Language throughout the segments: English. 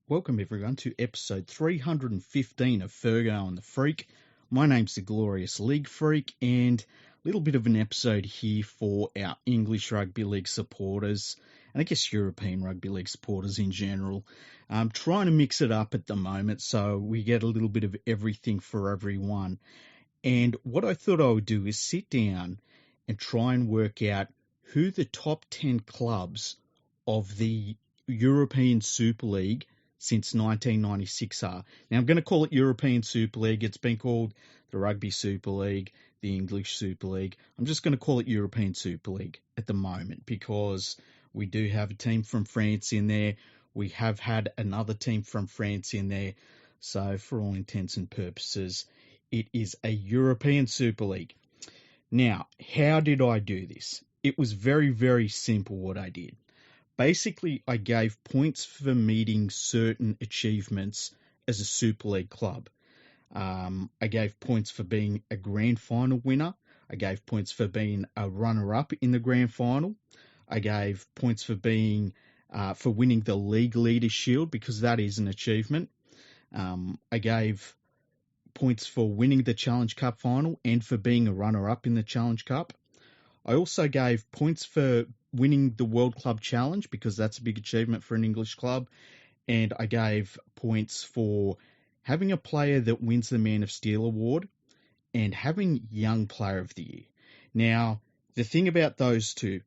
Welcome everyone to episode 315 of Fergo and the Freak. My name's the Glorious League Freak, and a little bit of an episode here for our English Rugby League supporters, and I guess European Rugby League supporters in general. I'm trying to mix it up at the moment so we get a little bit of everything for everyone. And what I thought I would do is sit down and try and work out who the top 10 clubs of the European Super League since 1996 are. Now, I'm going to call it European Super League. It's been called the Rugby Super League, the English Super League. I'm just going to call it European Super League at the moment because we do have a team from France in there. We have had another team from France in there. So, for all intents and purposes, it is a European Super League. Now, how did I do this? It was very, very simple what I did. Basically, I gave points for meeting certain achievements as a Super League club. I gave points for being a grand final winner. I gave points for being a runner-up in the grand final. I gave points for being for winning the League Leaders Shield because that is an achievement. I gave points for winning the Challenge Cup final and for being a runner-up in the Challenge Cup. I also gave points for winning the World Club Challenge because that's a big achievement for an English club. And I gave points for having a player that wins the Man of Steel award and having Young Player of the Year. Now, the thing about those two,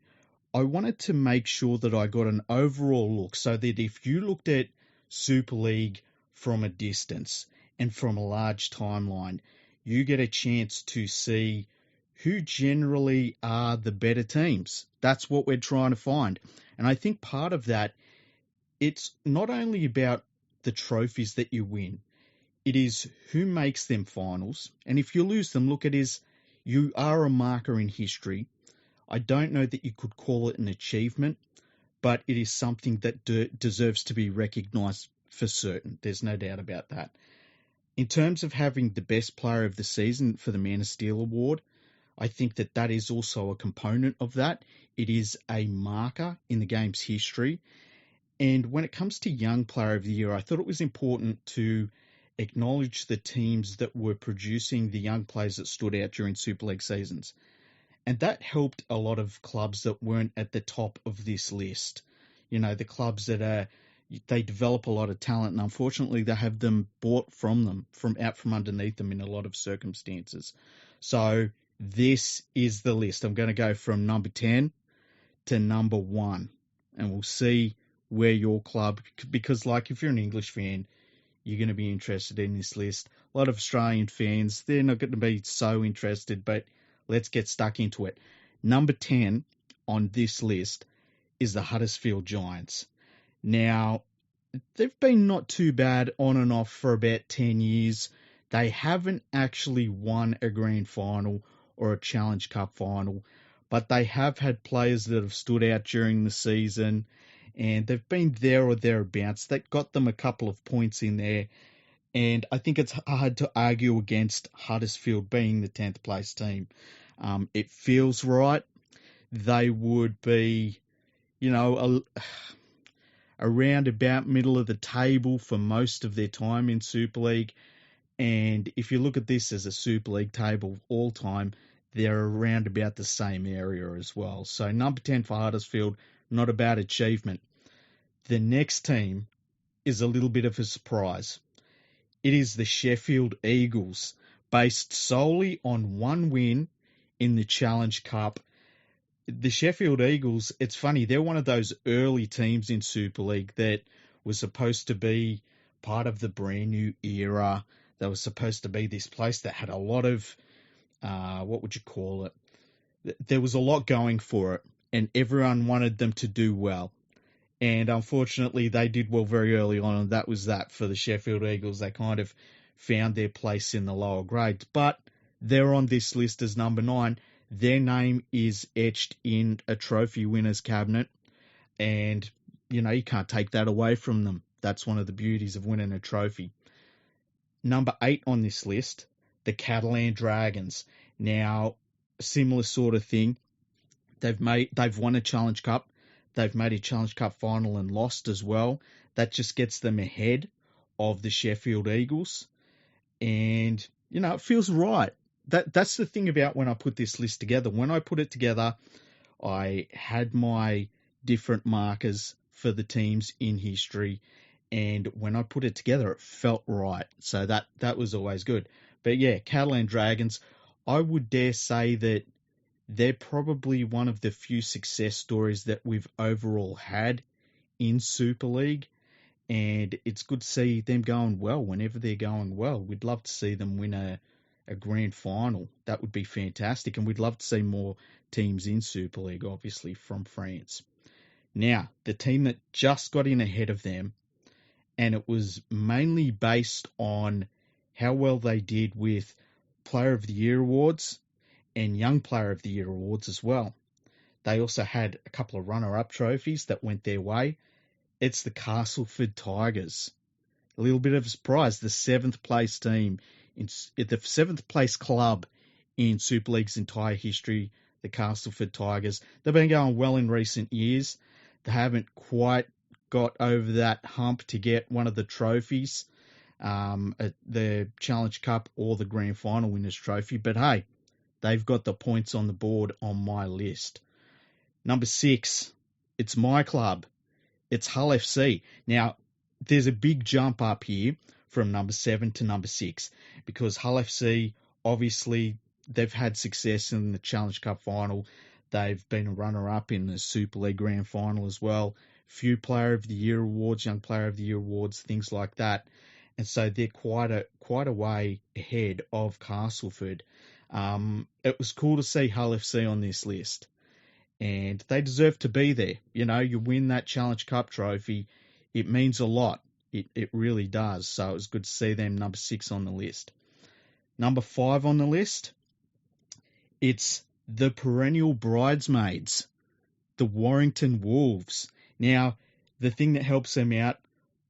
I wanted to make sure that I got an overall look so that if you looked at Super League from a distance and from a large timeline, you get a chance to see who generally are the better teams. That's what we're trying to find. And I think part of that, it's not only about the trophies that you win, it is who makes them finals. And if you lose them, look, it is you are a marker in history. I don't know that you could call it an achievement, but it is something that deserves to be recognised for certain. There's no doubt about that. In terms of having the best player of the season for the Man of Steel award, I think that that is also a component of that. It is a marker in the game's history. And when it comes to Young Player of the Year, I thought it was important to acknowledge the teams that were producing the young players that stood out during Super League seasons. And that helped a lot of clubs that weren't at the top of this list. You know, the clubs that they develop a lot of talent, and unfortunately they have them bought from them, from underneath them in a lot of circumstances. So this is the list. I'm going to go from number 10 to number 1, and we'll see where your club, because like if you're an English fan, you're going to be interested in this list. A lot of Australian fans, they're not going to be so interested, but let's get stuck into it. Number 10 on this list is the Huddersfield Giants. Now, they've been not too bad on and off for about 10 years. They haven't actually won a grand final or a Challenge Cup final, but they have had players that have stood out during the season, and they've been there or thereabouts. That got them a couple of points in there, and I think it's hard to argue against Huddersfield being the 10th place team. It feels right. They would be, around about middle of the table for most of their time in Super League. And if you look at this as a Super League table all time, they're around about the same area as well. So number 10 for Huddersfield, not a bad achievement. The next team is a little bit of a surprise. It is the Sheffield Eagles, based solely on one win in the Challenge Cup. The Sheffield Eagles, it's funny, they're one of those early teams in Super League that was supposed to be part of the brand new era. They were supposed to be this place that had a lot of, what would you call it? There was a lot going for it, and everyone wanted them to do well. And unfortunately, they did well very early on, and that was that for the Sheffield Eagles. They kind of found their place in the lower grades. But they're on this list as number 9. Their name is etched in a trophy winner's cabinet, and, you can't take that away from them. That's one of the beauties of winning a trophy. Number 8 on this list, the Catalan Dragons. Now, similar sort of thing. They've won a Challenge Cup. they've made a Challenge Cup final and lost as well. That just gets them ahead of the Sheffield Eagles. And, it feels right. That's the thing about when I put this list together. When I put it together, I had my different markers for the teams in history. And when I put it together, it felt right. So that was always good. But yeah, Catalan Dragons, I would dare say that they're probably one of the few success stories that we've overall had in Super League. And it's good to see them going well whenever they're going well. We'd love to see them win a grand final. That would be fantastic. And we'd love to see more teams in Super League, obviously, from France. Now, the team that just got in ahead of them, and it was mainly based on how well they did with Player of the Year awards and Young Player of the Year awards as well. They also had a couple of runner-up trophies that went their way. It's the Castleford Tigers. A little bit of a surprise. The seventh place team, the seventh place club in Super League's entire history, the Castleford Tigers. They've been going well in recent years. They haven't quite got over that hump to get one of the trophies, at the Challenge Cup or the Grand Final Winners' Trophy. But hey, they've got the points on the board on my list. Number 6, it's my club. It's Hull FC. Now, there's a big jump up here from number 7 to number 6 because Hull FC, obviously, they've had success in the Challenge Cup final. They've been a runner-up in the Super League Grand Final as well. Few Player of the Year awards, Young Player of the Year awards, things like that. And so they're quite a way ahead of Castleford. It was cool to see Hull FC on this list. And they deserve to be there. You win that Challenge Cup trophy, it means a lot. It really does. So it was good to see them number 6 on the list. Number 5 on the list, it's the perennial bridesmaids, the Warrington Wolves. Now, the thing that helps them out,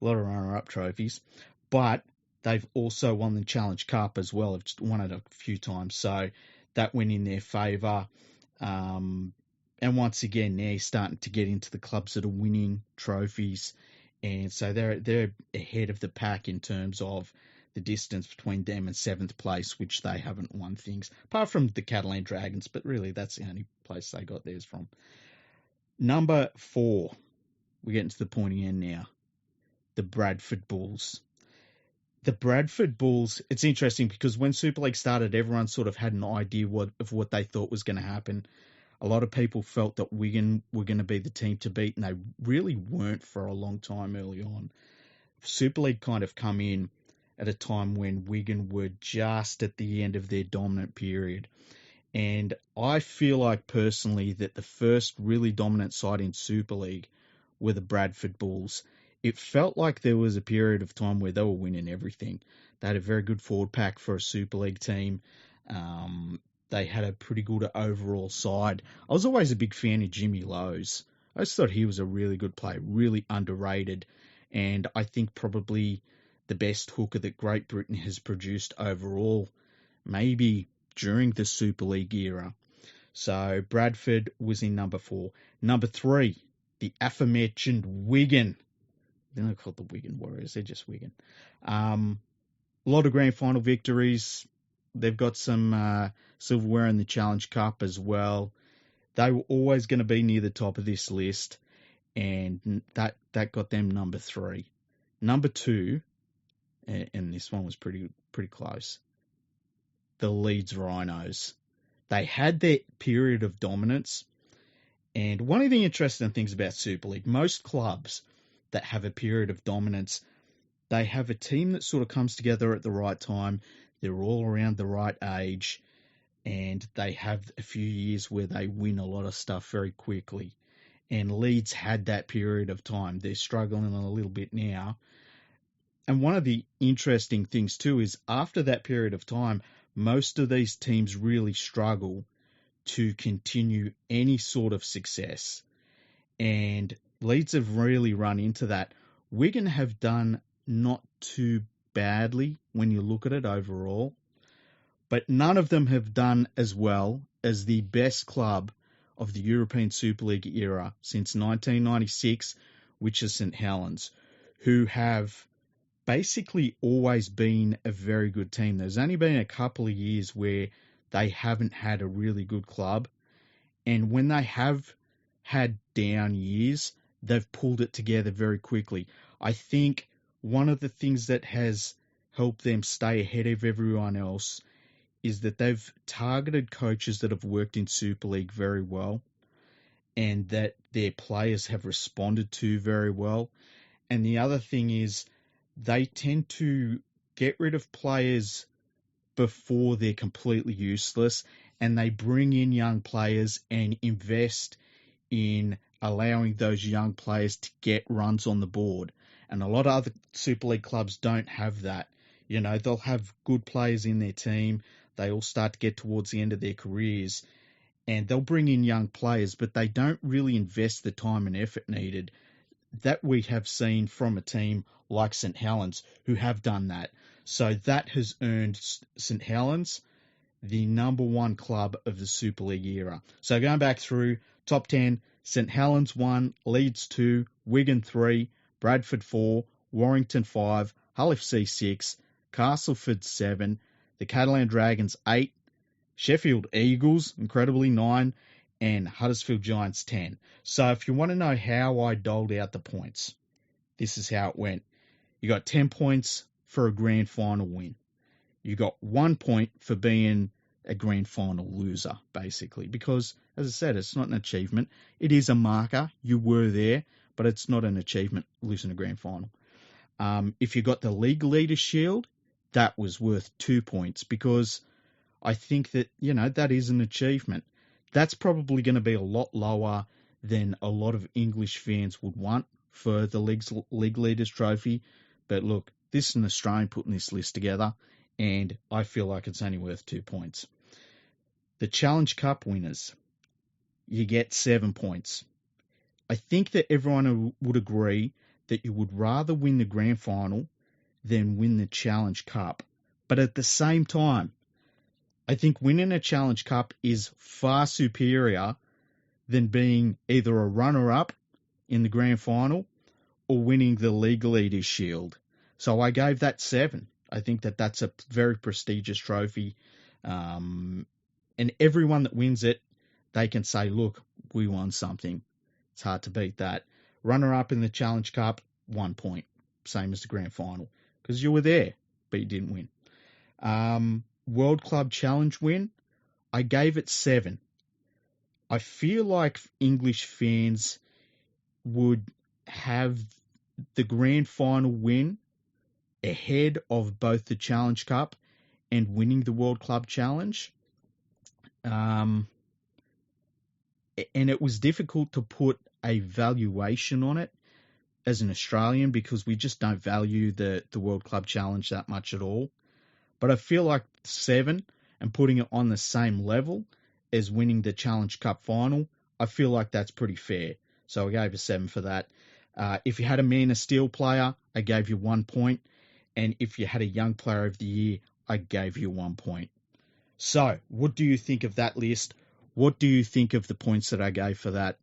a lot of runner-up trophies, but they've also won the Challenge Cup as well. They've just won it a few times, so that went in their favour. And once again, they're starting to get into the clubs that are winning trophies, and so they're ahead of the pack in terms of the distance between them and 7th place, which they haven't won things, apart from the Catalan Dragons, but really that's the only place they got theirs from. Number 4, we're getting to the pointy end now, the Bradford Bulls. The Bradford Bulls, it's interesting because when Super League started, everyone sort of had an idea of what they thought was going to happen. A lot of people felt that Wigan were going to be the team to beat, and they really weren't for a long time early on. Super League kind of come in at a time when Wigan were just at the end of their dominant period. And I feel like personally that the first really dominant side in Super League were the Bradford Bulls. It felt like there was a period of time where they were winning everything. They had a very good forward pack for a Super League team. They had a pretty good overall side. I was always a big fan of Jimmy Lowe's. I just thought he was a really good player, really underrated, and I think probably the best hooker that Great Britain has produced overall, maybe during the Super League era. So Bradford was in number 4. Number 3, the aforementioned Wigan. They're not called the Wigan Warriors, they're just Wigan. A lot of grand final victories. They've got some silverware in the Challenge Cup as well. They were always going to be near the top of this list, and that got them number 3. Number 2, and this one was pretty close, the Leeds Rhinos. They had their period of dominance, and one of the interesting things about Super League, most clubs that have a period of dominance, they have a team that sort of comes together at the right time. They're all around the right age, and they have a few years where they win a lot of stuff very quickly. And Leeds had that period of time. They're struggling a little bit now. And one of the interesting things too is after that period of time, most of these teams really struggle to continue any sort of success. And Leeds have really run into that. Wigan have done not too badly when you look at it overall, but none of them have done as well as the best club of the European Super League era since 1996, which is St Helens, who have basically always been a very good team. There's only been a couple of years where they haven't had a really good club, and when they have had down years, they've pulled it together very quickly. I think one of the things that has helped them stay ahead of everyone else is that they've targeted coaches that have worked in Super League very well and that their players have responded to very well. And the other thing is they tend to get rid of players before they're completely useless, and they bring in young players and invest in allowing those young players to get runs on the board. And a lot of other Super League clubs don't have that. You know, they'll have good players in their team. They all start to get towards the end of their careers, and they'll bring in young players, but they don't really invest the time and effort needed that we have seen from a team like St Helens who have done that. So that has earned St Helens the number one club of the Super League era. So going back through top 10, St Helens 1, Leeds 2, Wigan 3, Bradford 4, Warrington 5, Hull FC 6, Castleford 7, the Catalan Dragons 8, Sheffield Eagles, incredibly, 9, and Huddersfield Giants 10. So if you want to know how I doled out the points, this is how it went. You got 10 points for a grand final win. You got 1 point for being a grand final loser, basically, because, as I said, it's not an achievement. It is a marker. You were there, but it's not an achievement losing a grand final. If you got the League Leaders Shield, that was worth 2 points because I think that, you know, that is an achievement. That's probably going to be a lot lower than a lot of English fans would want for the League Leaders Trophy. But look, this is an Australian putting this list together, and I feel like it's only worth 2 points. The Challenge Cup winners, you get 7 points. I think that everyone would agree that you would rather win the grand final than win the Challenge Cup. But at the same time, I think winning a Challenge Cup is far superior than being either a runner-up in the grand final or winning the League Leaders Shield. So I gave that 7. I think that that's a very prestigious trophy. And everyone that wins it, they can say, look, we won something. It's hard to beat that. Runner-up in the Challenge Cup, 1 point. Same as the grand final. Because you were there, but you didn't win. World Club Challenge win, I gave it 7. I feel like English fans would have the grand final win ahead of both the Challenge Cup and winning the World Club Challenge. And it was difficult to put a valuation on it as an Australian because we just don't value the World Club Challenge that much at all. But I feel like 7 and putting it on the same level as winning the Challenge Cup final, I feel like that's pretty fair. So I gave a 7 for that. If you had a Man of Steel player, I gave you 1 point. And if you had a Young Player of the Year, I gave you 1 point. So what do you think of that list? What do you think of the points that I gave for that?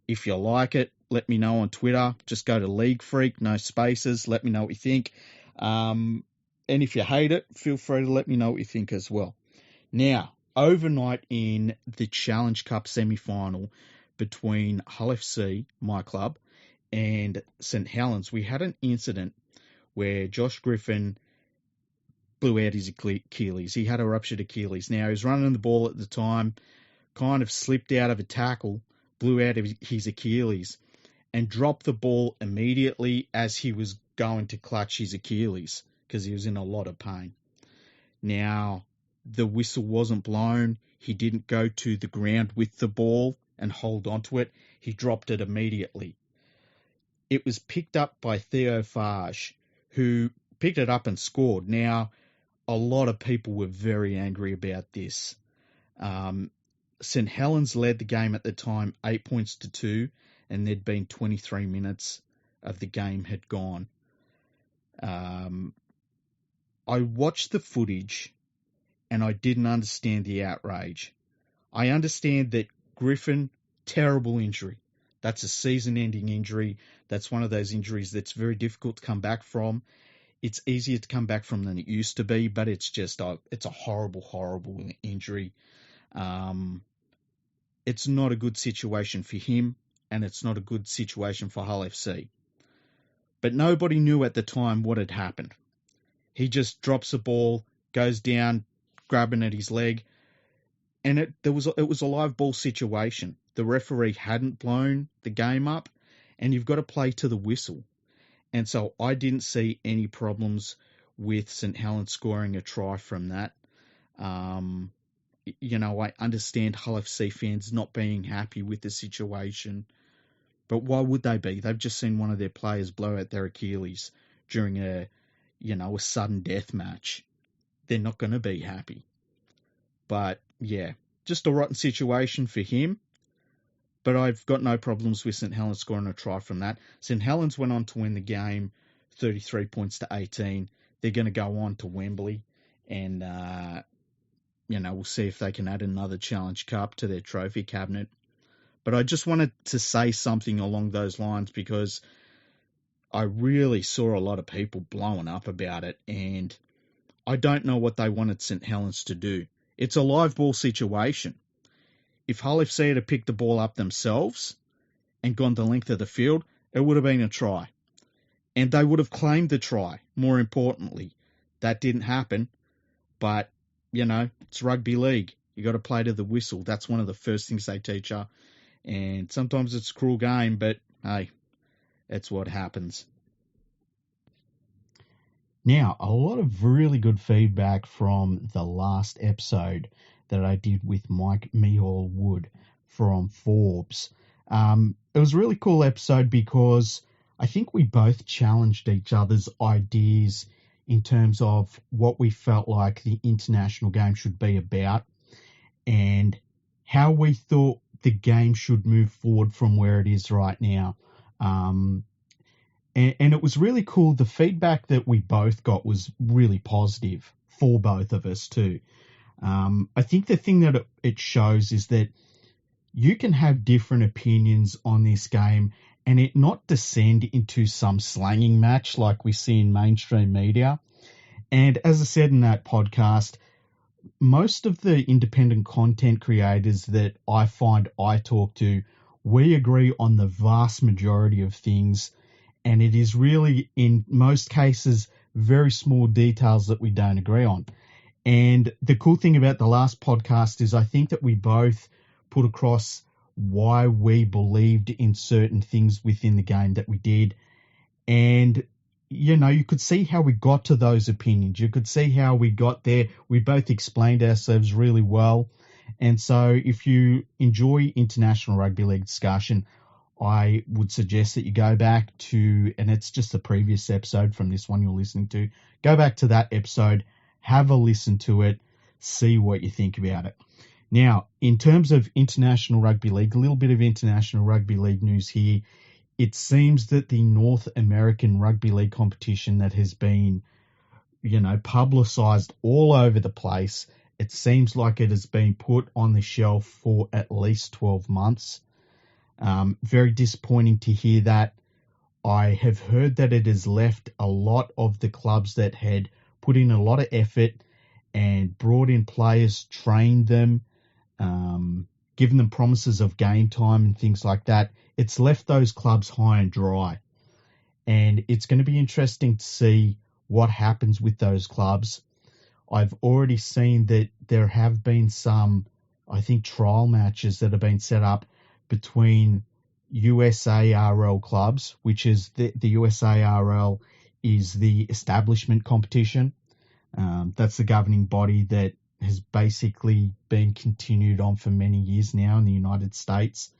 If you like it, let me know on Twitter. Just go to League Freak, no spaces. Let me know what you think. And if you hate it, feel free to let me know what you think as well. Now, overnight in the Challenge Cup semi-final between Hull FC, my club, and St Helens, we had an incident where Josh Griffin blew out his Achilles. He had a ruptured Achilles. Now, he was running the ball at the time, kind of slipped out of a tackle, blew out his Achilles, and dropped the ball immediately as he was going to clutch his Achilles because he was in a lot of pain. Now, the whistle wasn't blown. He didn't go to the ground with the ball and hold onto it. He dropped it immediately. It was picked up by Theo Farge, who picked it up and scored. Now, a lot of people were very angry about this. St Helens led the game at the time 8 points to 2, and there'd been 23 minutes of the game had gone. I watched the footage and I didn't understand the outrage. I understand that Griffin, terrible injury. That's a season-ending injury. That's one of those injuries that's very difficult to come back from. It's easier to come back from than it used to be, but it's a horrible, horrible injury. It's not a good situation for him, and it's not a good situation for Hull FC. But nobody knew at the time what had happened. He just drops the ball, goes down, grabbing at his leg, and it was a live ball situation. The referee hadn't blown the game up, and you've got to play to the whistle. And so I didn't see any problems with St Helens scoring a try from that. I understand Hull FC fans not being happy with the situation, but why would they be? They've just seen one of their players blow out their Achilles during a sudden death match. They're not going to be happy. But yeah, just a rotten situation for him. But I've got no problems with St Helens scoring a try from that. St Helens went on to win the game 33 points to 18. They're going to go on to Wembley, and we'll see if they can add another Challenge Cup to their trophy cabinet. But I just wanted to say something along those lines because I really saw a lot of people blowing up about it, and I don't know what they wanted St Helens to do. It's a live ball situation. If Hull FC had picked the ball up themselves and gone the length of the field, it would have been a try. And they would have claimed the try, more importantly. That didn't happen, but, it's rugby league. You got to play to the whistle. That's one of the first things they teach you. And sometimes it's a cruel game, but hey, that's what happens. Now, a lot of really good feedback from the last episode that I did with Mike Mehall Wood from Forbes. It was a really cool episode because I think we both challenged each other's ideas in terms of what we felt like the international game should be about and how we thought the game should move forward from where it is right now. And it was really cool. The feedback that we both got was really positive for both of us too. I think the thing that it shows is that you can have different opinions on this game and it not descend into some slanging match like we see in mainstream media. And as I said in that podcast, most of the independent content creators that I find I talk to, we agree on the vast majority of things. And it is really, in most cases, very small details that we don't agree on. And the cool thing about the last podcast is I think that we both put across why we believed in certain things within the game that we did. And, you could see how we got to those opinions. You could see how we got there. We both explained ourselves really well. And so if you enjoy international rugby league discussion, I would suggest that you go back to, and it's just the previous episode from this one you're listening to, go back to that episode, have a listen to it, see what you think about it. Now, in terms of international rugby league, a little bit of international rugby league news here. It seems that the North American Rugby League competition that has been, publicised all over the place, it seems like it has been put on the shelf for at least 12 months. Very disappointing to hear that. I have heard that it has left a lot of the clubs that had put in a lot of effort and brought in players, trained them, given them promises of game time and things like that. It's left those clubs high and dry. And it's going to be interesting to see what happens with those clubs. I've already seen that there have been some, I think, trial matches that have been set up between USARL clubs, which is the USARL is the establishment competition. That's the governing body that has basically been continued on for many years now in the United States.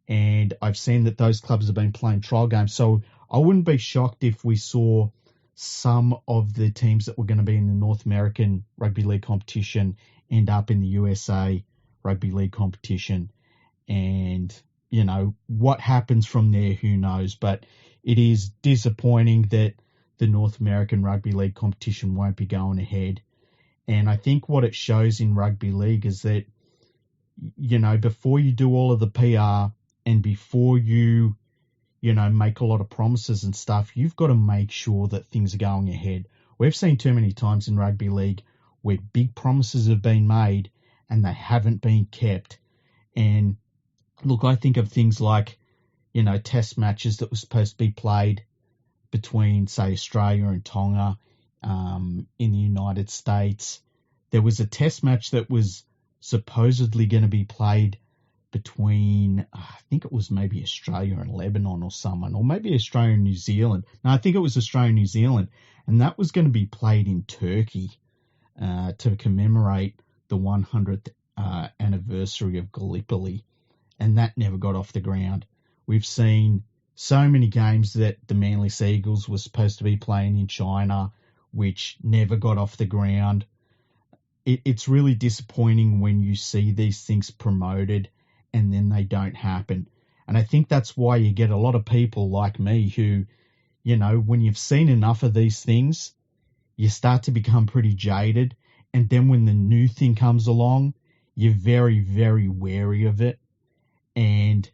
And I've seen that those clubs have been playing trial games. So I wouldn't be shocked if we saw some of the teams that were going to be in the North American Rugby League competition end up in the USA Rugby League competition. And, what happens from there, who knows? But it is disappointing that the North American Rugby League competition won't be going ahead. And I think what it shows in rugby league is that, before you do all of the PR and before you make a lot of promises and stuff, you've got to make sure that things are going ahead. We've seen too many times in rugby league where big promises have been made and they haven't been kept. And look, I think of things like, test matches that were supposed to be played between, say, Australia and Tonga in the United States. There was a test match that was supposedly going to be played between, I think it was maybe Australia and Lebanon or someone, or maybe Australia and New Zealand. No, I think it was Australia and New Zealand. And that was going to be played in Turkey to commemorate the 100th anniversary of Gallipoli. And that never got off the ground. We've seen so many games that the Manly Seagulls were supposed to be playing in China, which never got off the ground. It's really disappointing when you see these things promoted and then they don't happen. And I think that's why you get a lot of people like me who, when you've seen enough of these things, you start to become pretty jaded. And then when the new thing comes along, you're very, very wary of it. And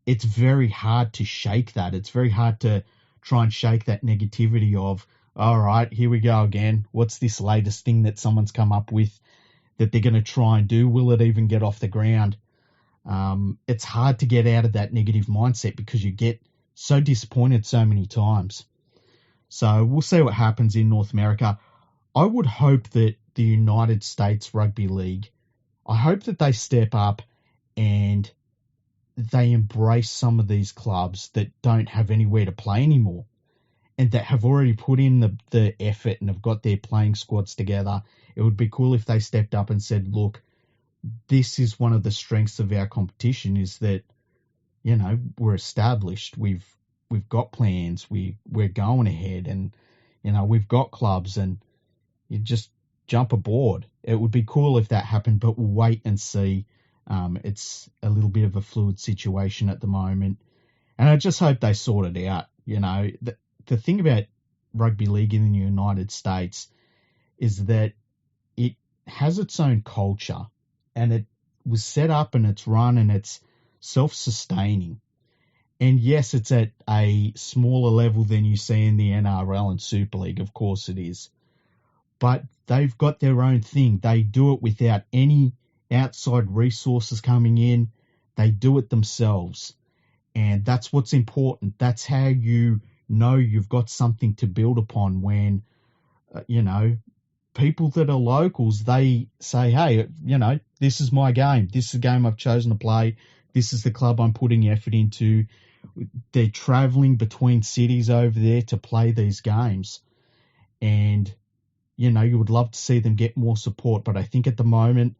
it's very hard to shake that. It's very hard to try and shake that negativity of, all right, here we go again. What's this latest thing that someone's come up with that they're going to try and do? Will it even get off the ground? It's hard to get out of that negative mindset because you get so disappointed so many times. So we'll see what happens in North America. I would hope that the United States Rugby League, I hope that they step up and they embrace some of these clubs that don't have anywhere to play anymore and that have already put in the effort and have got their playing squads together. It would be cool if they stepped up and said, look, this is one of the strengths of our competition is that, we're established. We've got plans. We're going ahead and, we've got clubs and you just jump aboard. It would be cool if that happened, but we'll wait and see. It's a little bit of a fluid situation at the moment. And I just hope they sort it out. The thing about rugby league in the United States is that it has its own culture and it was set up and it's run and it's self-sustaining. And yes, it's at a smaller level than you see in the NRL and Super League. Of course it is. But they've got their own thing. They do it without any outside resources coming in. They do it themselves. And that's what's important. That's how you know you've got something to build upon when, people that are locals, they say, hey, this is my game. This is the game I've chosen to play. This is the club I'm putting effort into. They're traveling between cities over there to play these games. And, you would love to see them get more support. But I think at the moment,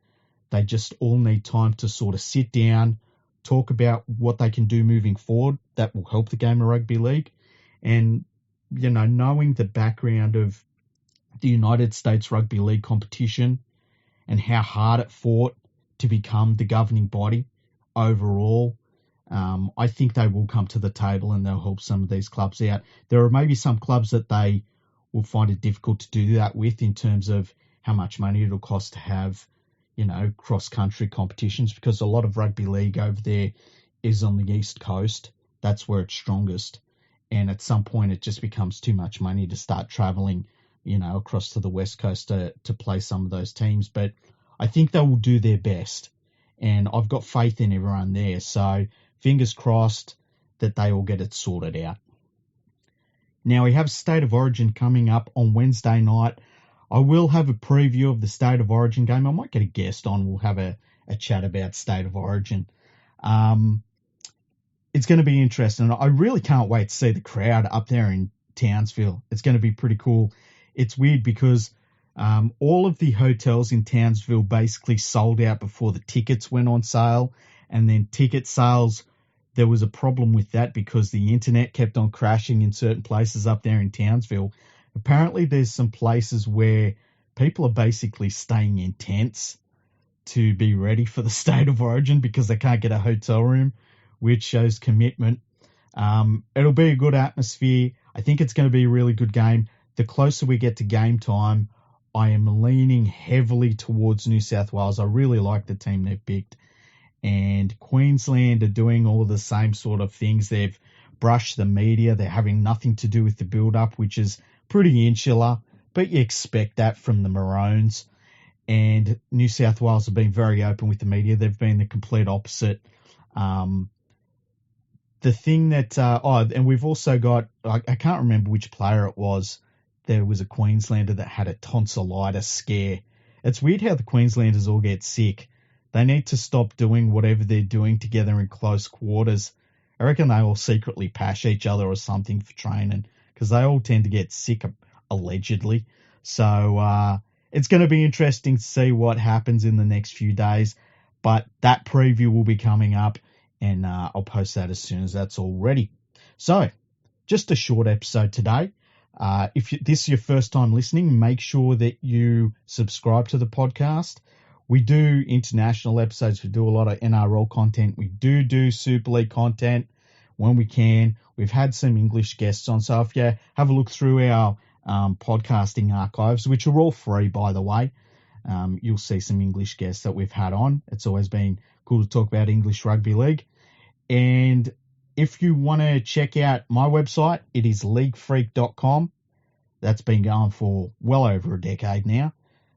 they just all need time to sort of sit down, talk about what they can do moving forward that will help the game of rugby league. And, knowing the background of the United States Rugby League competition and how hard it fought to become the governing body overall, I think they will come to the table and they'll help some of these clubs out. There are maybe some clubs that they will find it difficult to do that with in terms of how much money it'll cost to have, cross-country competitions, because a lot of rugby league over there is on the East Coast. That's where it's strongest. And at some point, it just becomes too much money to start traveling, across to the West Coast to play some of those teams. But I think they will do their best. And I've got faith in everyone there. So fingers crossed that they all get it sorted out. Now, we have State of Origin coming up on Wednesday night. I will have a preview of the State of Origin game. I might get a guest on. We'll have a chat about State of Origin. It's going to be interesting. I really can't wait to see the crowd up there in Townsville. It's going to be pretty cool. It's weird because all of the hotels in Townsville basically sold out before the tickets went on sale. And then ticket sales, there was a problem with that because the internet kept on crashing in certain places up there in Townsville. Apparently, there's some places where people are basically staying in tents to be ready for the State of Origin because they can't get a hotel room, which shows commitment. It'll be a good atmosphere. I think it's going to be a really good game. The closer we get to game time, I am leaning heavily towards New South Wales. I really like the team they've picked. and Queensland are doing all the same sort of things. They've brushed the media. They're having nothing to do with the build-up, which is pretty insular, but you expect that from the Maroons. And New South Wales have been very open with the media. They've been the complete opposite. The thing that, and we've also got, I can't remember which player it was. There was a Queenslander that had a tonsillitis scare. It's weird how the Queenslanders all get sick. They need to stop doing whatever they're doing together in close quarters. I reckon they all secretly pash each other or something for training because they all tend to get sick, allegedly. So it's going to be interesting to see what happens in the next few days. But that preview will be coming up, and I'll post that as soon as that's all ready. So, just a short episode today. If this is your first time listening, make sure that you subscribe to the podcast. We do international episodes. We do a lot of NRL content. We do Super League content when we can. We've had some English guests on. So if you have a look through our podcasting archives, which are all free, by the way, you'll see some English guests that we've had on. It's always been cool to talk about English Rugby League. And if you want to check out my website, it is leaguefreak.com. That's been going for well over a decade now.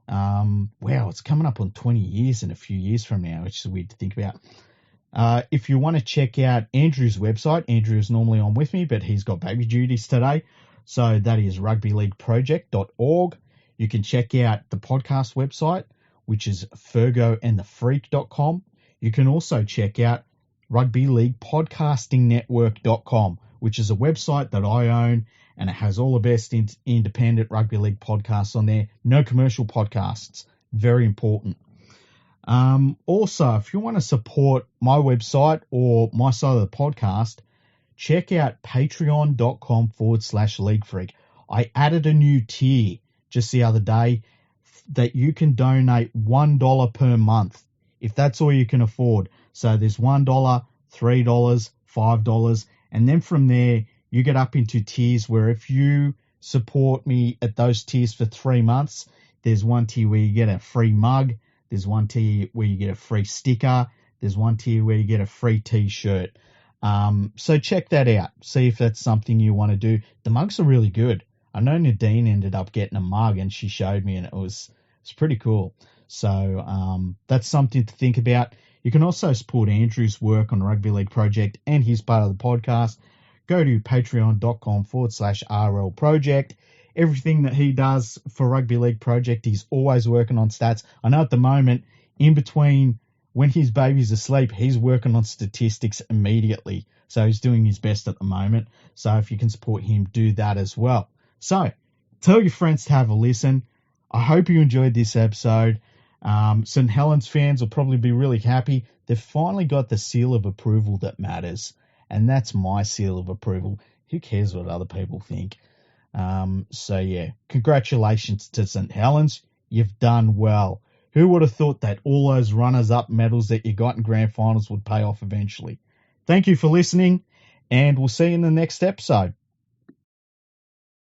Wow, it's coming up on 20 years in a few years from now, which is weird to think about. If you want to check out Andrew's website, Andrew is normally on with me, but he's got baby duties today. So that is rugbyleagueproject.org. You can check out the podcast website, which is fergoandthefreak.com. You can also check out rugbyleaguepodcastingnetwork.com, which is a website that I own, and it has all the best independent rugby league podcasts on there. No commercial podcasts. Very important. Also, if you want to support my website or my side of the podcast, check out patreon.com/leaguefreak. I added a new tier just the other day that you can donate $1 per month if that's all you can afford. So there's $1, $3, $5, and then from there you get up into tiers where if you support me at those tiers for 3 months, there's one tier where you get a free mug, there's one tier where you get a free sticker, there's one tier where you get a free t-shirt. So check that out. See if that's something you want to do. The mugs are really good. I know Nadine ended up getting a mug and she showed me, and it's pretty cool. So that's something to think about. You can also support Andrew's work on the Rugby League Project and his part of the podcast. Go to patreon.com/RL Project. Everything that he does for Rugby League Project, he's always working on stats. I know at the moment, in between when his baby's asleep, he's working on statistics immediately. So he's doing his best at the moment. So if you can support him, do that as well. So tell your friends to have a listen. I hope you enjoyed this episode. St Helens fans will probably be really happy. They've finally got the seal of approval that matters. And that's my seal of approval. Who cares what other people think? So yeah, congratulations to St Helens. You've done well. Who would have thought that all those runners-up medals that you got in grand finals would pay off eventually? Thank you for listening, and we'll see you in the next episode.